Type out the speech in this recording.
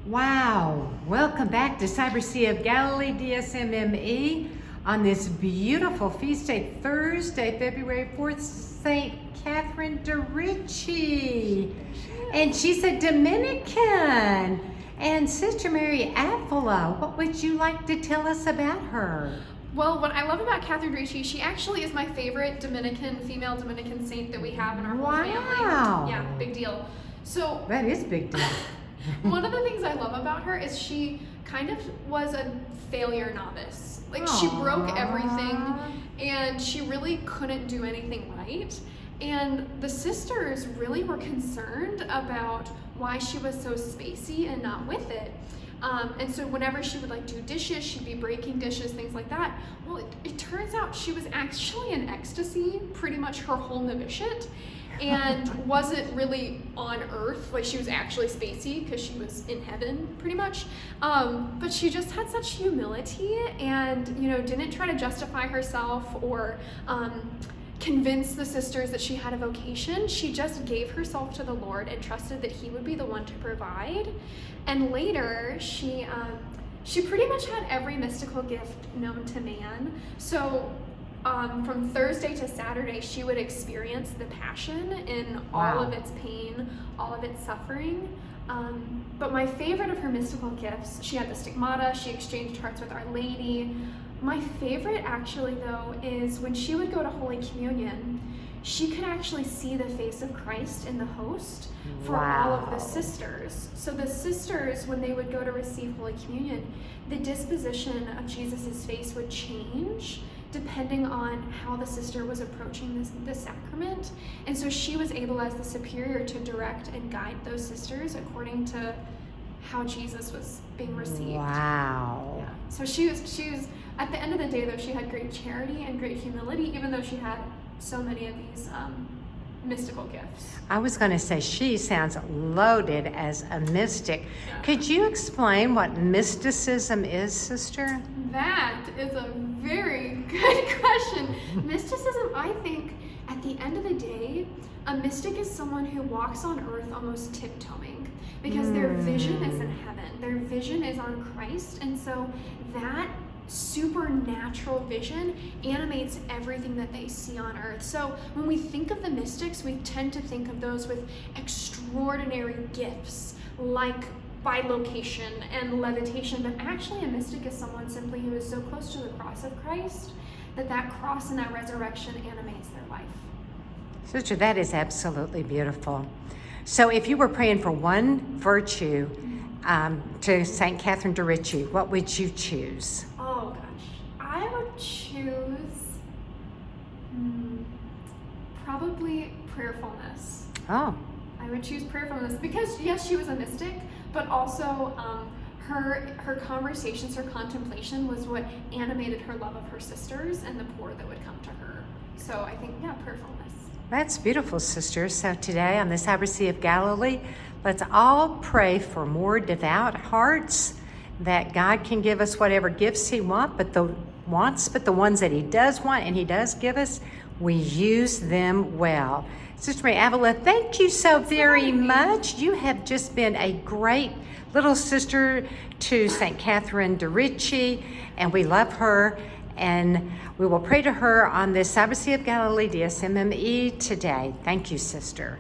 Wow, welcome back to Cyber Sea of Galilee DSMME on this beautiful feast day, Thursday, February 4th, St. Catherine de Ricci. And she's a Dominican. And Sister Mary Avila, what would you like to tell us about her? Well, what I love about Catherine Ricci, she actually is my favorite female Dominican saint that we have in our whole family. Yeah, big deal. So that is big deal. One of the things I love about her is she kind of was a failure novice. Like, she broke everything and she really couldn't do anything right. And the sisters really were concerned about why she was so spacey and not with it. And so whenever she would do dishes, she'd be breaking dishes, things like that. Well, it turns out she was actually in ecstasy pretty much her whole novitiate and wasn't really on earth. Like, she was actually spacey because she was in heaven pretty much. But she just had such humility and, didn't try to justify herself or convince the sisters that she had a vocation. She just gave herself to the Lord and trusted that He would be the one to provide. And later, she pretty much had every mystical gift known to man. So from Thursday to Saturday, she would experience the Passion in all of its pain, all of its suffering. But my favorite of her mystical gifts, she had the stigmata, she exchanged hearts with Our Lady. My favorite, actually, though, is when she would go to Holy Communion, she could actually see the face of Christ in the host for all of the sisters. So the sisters, when they would go to receive Holy Communion, the disposition of Jesus's face would change depending on how the sister was approaching this sacrament. And so she was able, as the superior, to direct and guide those sisters according to how Jesus was being received. Wow. Yeah. So she was at the end of the day, though, she had great charity and great humility, even though she had so many of these mystical gifts. I was going to say, she sounds loaded as a mystic. Yeah. Could you explain what mysticism is, sister? That is a very good question. Mysticism, I think, at the end of the day, a mystic is someone who walks on earth almost tiptoeing because their vision is in heaven. Their vision is on Christ. And so that supernatural vision animates everything that they see on earth. So when we think of the mystics, we tend to think of those with extraordinary gifts like bilocation and levitation, but actually a mystic is someone simply who is so close to the cross of Christ that cross and that resurrection animates their life. Sister, that is absolutely beautiful. So if you were praying for one virtue to St. Catherine de Ricci, what would you choose? Oh gosh, I would choose probably prayerfulness. Oh. I would choose prayerfulness because, yes, she was a mystic, but also her conversations, her contemplation was what animated her love of her sisters and the poor that would come to her. So I think, prayerfulness. That's beautiful, sister. So today on the Cyber Sea of Galilee, let's all pray for more devout hearts, that God can give us whatever gifts He wants, but the ones that He does want and He does give us, we use them well. Sister Mary Avila, thank you so very much. You have just been a great little sister to St. Catherine de Ricci, and we love her. And we will pray to her on this Cyber Sea of Galilee DSMME today. Thank you, sister.